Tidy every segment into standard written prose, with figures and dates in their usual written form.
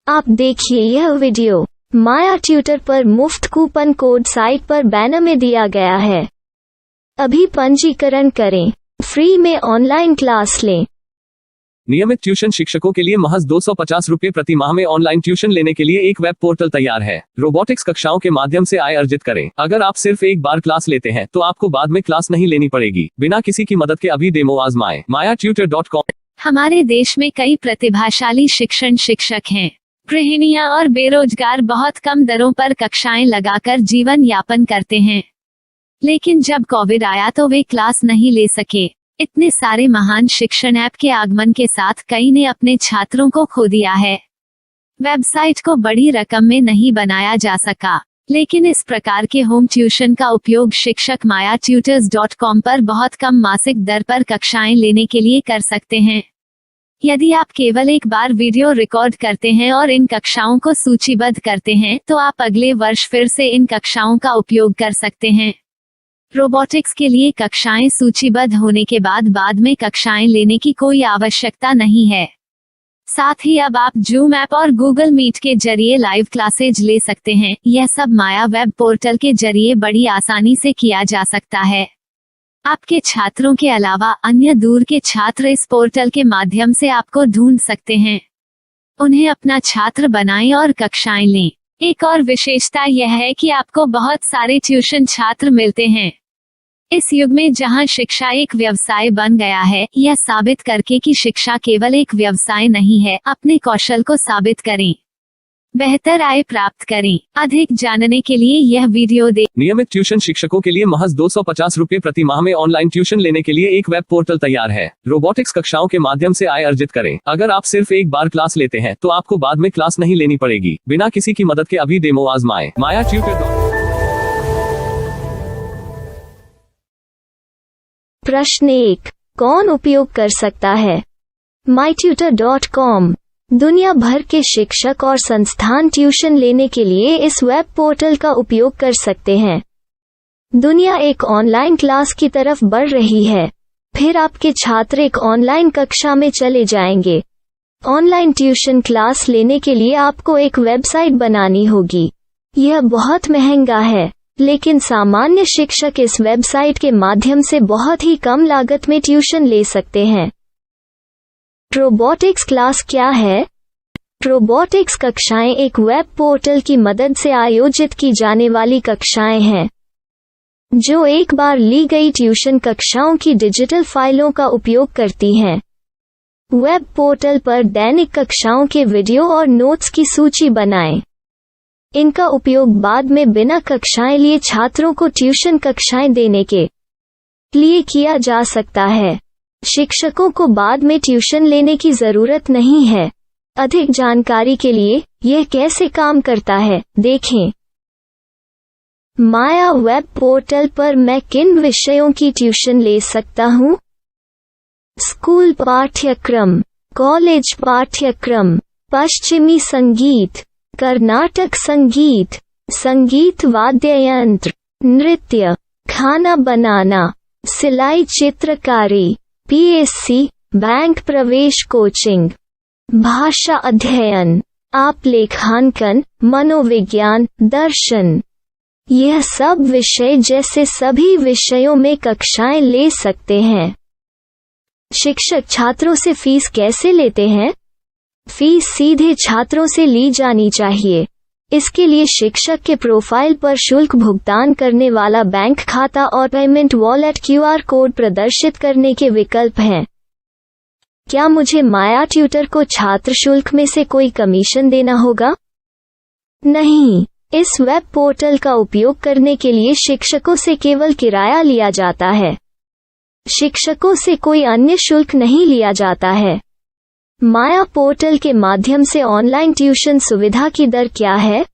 आप देखिए यह वीडियो माया ट्यूटर पर मुफ्त कूपन कोड साइट पर बैनर में दिया गया है। अभी पंजीकरण करें, फ्री में ऑनलाइन क्लास लें। नियमित ट्यूशन शिक्षकों के लिए महज 250 रुपये प्रति माह में ऑनलाइन ट्यूशन लेने के लिए एक वेब पोर्टल तैयार है। रोबोटिक्स कक्षाओं के माध्यम से आय अर्जित करें। अगर आप सिर्फ एक बार क्लास लेते हैं तो आपको बाद में क्लास नहीं लेनी पड़ेगी। बिना किसी की मदद के अभी डेमो आजमाएं। mayatutor.com। हमारे देश में कई प्रतिभाशाली शिक्षक हैं। गृहिणियां और बेरोजगार बहुत कम दरों पर कक्षाएं लगाकर जीवन यापन करते हैं, लेकिन जब कोविड आया तो वे क्लास नहीं ले सके। इतने सारे महान शिक्षण ऐप के आगमन के साथ कई ने अपने छात्रों को खो दिया है। वेबसाइट को बड़ी रकम में नहीं बनाया जा सका, लेकिन इस प्रकार के होम ट्यूशन का उपयोग शिक्षक mayatutors.com पर बहुत कम मासिक दर पर कक्षाएं लेने के लिए कर सकते हैं। यदि आप केवल एक बार वीडियो रिकॉर्ड करते हैं और इन कक्षाओं को सूचीबद्ध करते हैं तो आप अगले वर्ष फिर से इन कक्षाओं का उपयोग कर सकते हैं। रोबोटिक्स के लिए कक्षाएं सूचीबद्ध होने के बाद में कक्षाएं लेने की कोई आवश्यकता नहीं है। साथ ही अब आप जूम ऐप और गूगल मीट के जरिए लाइव क्लासेज ले सकते हैं। यह सब माया वेब पोर्टल के जरिए बड़ी आसानी से किया जा सकता है। आपके छात्रों के अलावा अन्य दूर के छात्र इस पोर्टल के माध्यम से आपको ढूंढ सकते हैं। उन्हें अपना छात्र बनाएं और कक्षाएं लें। एक और विशेषता यह है कि आपको बहुत सारे ट्यूशन छात्र मिलते हैं। इस युग में जहां शिक्षा एक व्यवसाय बन गया है, यह साबित करके कि शिक्षा केवल एक व्यवसाय नहीं है, अपने कौशल को साबित करें, बेहतर आय प्राप्त करें। अधिक जानने के लिए यह वीडियो देखें। नियमित ट्यूशन शिक्षकों के लिए महज 250 रुपये प्रति माह में ऑनलाइन ट्यूशन लेने के लिए एक वेब पोर्टल तैयार है। रोबोटिक्स कक्षाओं के माध्यम से आय अर्जित करें। अगर आप सिर्फ एक बार क्लास लेते हैं तो आपको बाद में क्लास नहीं लेनी पड़ेगी। बिना किसी की मदद के अभी डेमो आजमाएं। mayatutor.com। प्रश्न 1, कौन उपयोग कर सकता है? mytutor.com दुनिया भर के शिक्षक और संस्थान ट्यूशन लेने के लिए इस वेब पोर्टल का उपयोग कर सकते हैं। दुनिया एक ऑनलाइन क्लास की तरफ बढ़ रही है। फिर आपके छात्र एक ऑनलाइन कक्षा में चले जाएंगे। ऑनलाइन ट्यूशन क्लास लेने के लिए आपको एक वेबसाइट बनानी होगी। यह बहुत महंगा है, लेकिन सामान्य शिक्षक इस वेबसाइट के माध्यम से बहुत ही कम लागत में ट्यूशन ले सकते हैं। रोबोटिक्स क्लास क्या है? रोबोटिक्स कक्षाएं एक वेब पोर्टल की मदद से आयोजित की जाने वाली कक्षाएं हैं, जो एक बार ली गई ट्यूशन कक्षाओं की डिजिटल फाइलों का उपयोग करती हैं। वेब पोर्टल पर दैनिक कक्षाओं के वीडियो और नोट्स की सूची बनाएं। इनका उपयोग बाद में बिना कक्षाएं लिए छात्रों को ट्यूशन कक्षाएं देने के लिए किया जा सकता है। शिक्षकों को बाद में ट्यूशन लेने की जरूरत नहीं है। अधिक जानकारी के लिए यह कैसे काम करता है, देखें। माया वेब पोर्टल पर मैं किन विषयों की ट्यूशन ले सकता हूँ? स्कूल पाठ्यक्रम, कॉलेज पाठ्यक्रम, पश्चिमी संगीत, कर्नाटक संगीत, संगीत वाद्य यंत्र, नृत्य, खाना बनाना, सिलाई चित्रकारी, पीएससी, बैंक प्रवेश कोचिंग, भाषा अध्ययन, आप लेखांकन, मनोविज्ञान, दर्शन। यह सब विषय जैसे सभी विषयों में कक्षाएं ले सकते हैं। शिक्षक छात्रों से फीस कैसे लेते हैं? फीस सीधे छात्रों से ली जानी चाहिए। इसके लिए शिक्षक के प्रोफाइल पर शुल्क भुगतान करने वाला बैंक खाता और पेमेंट वॉलेट क्यूआर कोड प्रदर्शित करने के विकल्प हैं। क्या मुझे माया ट्यूटर को छात्र शुल्क में से कोई कमीशन देना होगा? नहीं, इस वेब पोर्टल का उपयोग करने के लिए शिक्षकों से केवल किराया लिया जाता है। शिक्षकों से कोई अन्य शुल्क नहीं लिया जाता है। माया पोर्टल के माध्यम से ऑनलाइन ट्यूशन सुविधा की दर क्या है?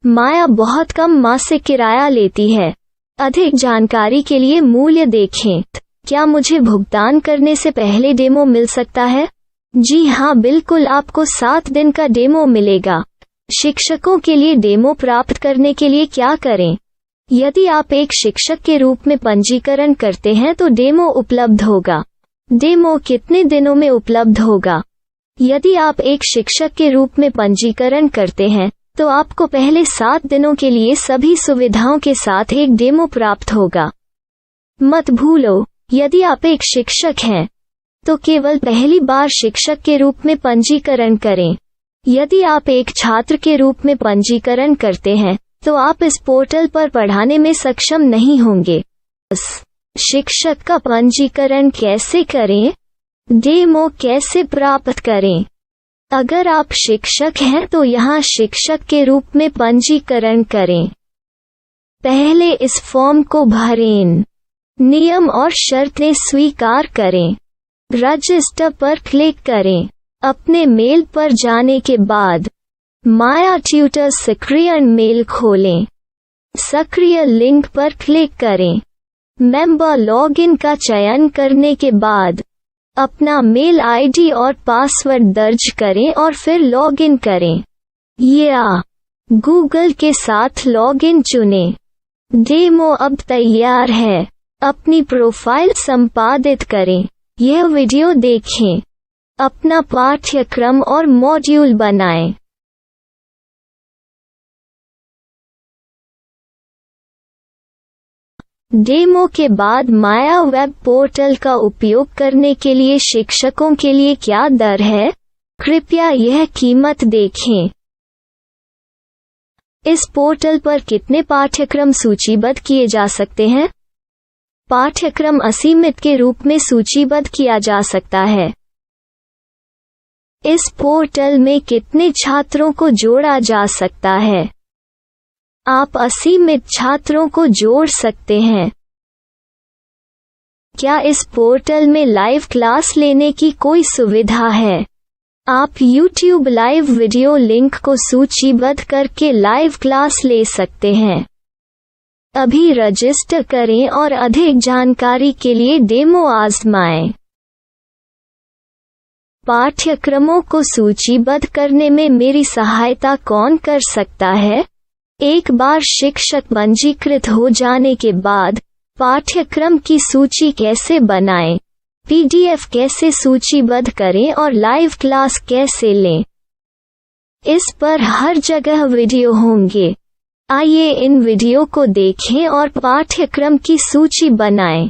माया बहुत कम मासिक किराया लेती है। अधिक जानकारी के लिए मूल्य देखें। क्या मुझे भुगतान करने से पहले डेमो मिल सकता है? जी हाँ, बिल्कुल, आपको 7 दिन का डेमो मिलेगा। शिक्षकों के लिए डेमो प्राप्त करने के लिए क्या करें? यदि आप एक शिक्षक के रूप में पंजीकरण करते हैं तो डेमो उपलब्ध होगा। डेमो कितने दिनों में उपलब्ध होगा? यदि आप एक शिक्षक के रूप में पंजीकरण करते हैं तो आपको पहले 7 दिनों के लिए सभी सुविधाओं के साथ एक डेमो प्राप्त होगा। मत भूलो, यदि आप एक शिक्षक हैं तो केवल पहली बार शिक्षक के रूप में पंजीकरण करें। यदि आप एक छात्र के रूप में पंजीकरण करते हैं तो आप इस पोर्टल पर पढ़ाने में सक्षम नहीं होंगे। शिक्षक का पंजीकरण कैसे करें? डेमो कैसे प्राप्त करें? अगर आप शिक्षक हैं तो यहाँ शिक्षक के रूप में पंजीकरण करें। पहले इस फॉर्म को भरें। नियम और शर्तें स्वीकार करें। रजिस्टर पर क्लिक करें। अपने मेल पर जाने के बाद माया ट्यूटर सक्रिय मेल खोलें। सक्रिय लिंक पर क्लिक करें। मेंबर लॉगिन का चयन करने के बाद अपना मेल आईडी और पासवर्ड दर्ज करें और फिर लॉगिन करें या गूगल के साथ लॉगिन चुनें। डेमो अब तैयार है। अपनी प्रोफाइल संपादित करें। यह वीडियो देखें। अपना पाठ्यक्रम और मॉड्यूल बनाएं। डेमो के बाद माया वेब पोर्टल का उपयोग करने के लिए शिक्षकों के लिए क्या दर है? कृपया यह कीमत देखें। इस पोर्टल पर कितने पाठ्यक्रम सूचीबद्ध किए जा सकते हैं? पाठ्यक्रम असीमित के रूप में सूचीबद्ध किया जा सकता है। इस पोर्टल में कितने छात्रों को जोड़ा जा सकता है? आप असीमित छात्रों को जोड़ सकते हैं। क्या इस पोर्टल में लाइव क्लास लेने की कोई सुविधा है? आप YouTube लाइव वीडियो लिंक को सूचीबद्ध करके लाइव क्लास ले सकते हैं। अभी रजिस्टर करें और अधिक जानकारी के लिए डेमो आजमाएं। पाठ्यक्रमों को सूचीबद्ध करने में मेरी सहायता कौन कर सकता है? एक बार शिक्षक पंजीकृत हो जाने के बाद पाठ्यक्रम की सूची कैसे बनाएं, PDF कैसे सूचीबद्ध करें और लाइव क्लास कैसे लें, इस पर हर जगह वीडियो होंगे। आइए इन वीडियो को देखें और पाठ्यक्रम की सूची बनाएं।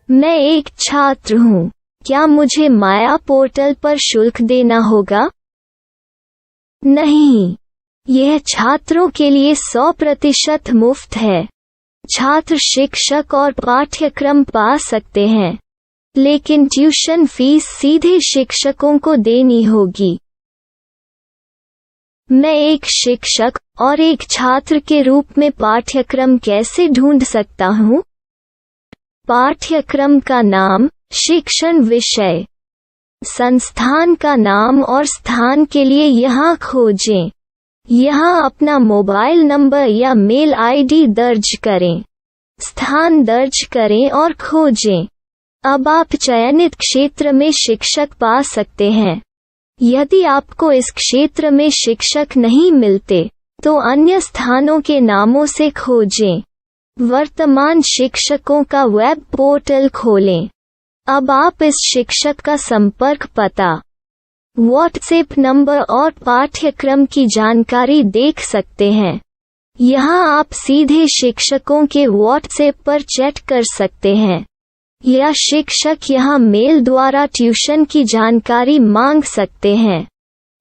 मैं एक छात्र हूँ। क्या मुझे माया पोर्टल पर शुल्क देना होगा? नहीं, यह छात्रों के लिए 100% मुफ्त है। छात्र शिक्षक और पाठ्यक्रम पा सकते हैं, लेकिन ट्यूशन फीस सीधे शिक्षकों को देनी होगी। मैं एक शिक्षक और एक छात्र के रूप में पाठ्यक्रम कैसे ढूंढ सकता हूँ? पाठ्यक्रम का नाम, शिक्षण विषय, संस्थान का नाम और स्थान के लिए यहाँ खोजें। यहाँ अपना मोबाइल नंबर या मेल आईडी दर्ज करें। स्थान दर्ज करें और खोजें। अब आप चयनित क्षेत्र में शिक्षक पा सकते हैं। यदि आपको इस क्षेत्र में शिक्षक नहीं मिलते तो अन्य स्थानों के नामों से खोजें। वर्तमान शिक्षकों का वेब पोर्टल खोलें। अब आप इस शिक्षक का संपर्क पता, व्हाट्सएप नंबर और पाठ्यक्रम की जानकारी देख सकते हैं। यहाँ आप सीधे शिक्षकों के व्हाट्सएप पर चैट कर सकते हैं या शिक्षक यहाँ मेल द्वारा ट्यूशन की जानकारी मांग सकते हैं।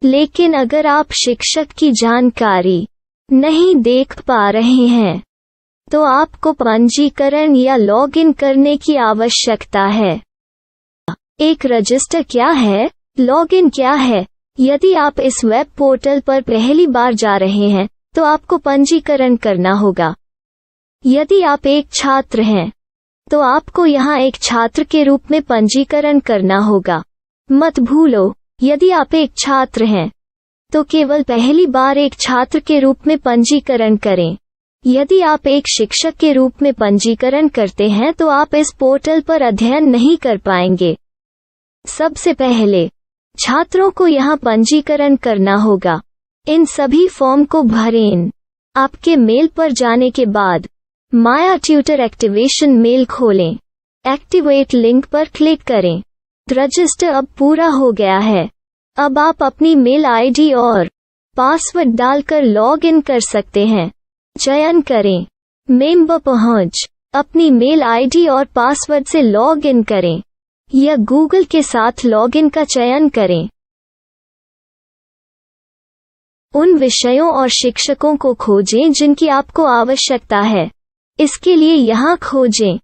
लेकिन अगर आप शिक्षक की जानकारी नहीं देख पा रहे हैं तो आपको पंजीकरण या लॉगिन करने की आवश्यकता है। एक रजिस्टर क्या है? लॉगिन क्या है? यदि आप इस वेब पोर्टल पर पहली बार जा रहे हैं तो आपको पंजीकरण करना होगा। यदि आप एक छात्र हैं तो आपको यहाँ एक छात्र के रूप में पंजीकरण करना होगा। मत भूलो, यदि आप एक छात्र हैं तो केवल पहली बार एक छात्र के रूप में पंजीकरण करें। यदि आप एक शिक्षक के रूप में पंजीकरण करते हैं तो आप इस पोर्टल पर अध्ययन नहीं कर पाएंगे। सबसे पहले छात्रों को यहाँ पंजीकरण करना होगा। इन सभी फॉर्म को भरें। आपके मेल पर जाने के बाद माया ट्यूटर एक्टिवेशन मेल खोलें। एक्टिवेट लिंक पर क्लिक करें। रजिस्टर अब पूरा हो गया है। अब आप अपनी मेल आईडी और पासवर्ड डालकर लॉग इन कर सकते हैं। चयन करें मेंबर पहुंच। अपनी मेल आईडी और पासवर्ड से लॉग इन करें या गूगल के साथ लॉग इन का चयन करें। उन विषयों और शिक्षकों को खोजें जिनकी आपको आवश्यकता है। इसके लिए यहाँ खोजें।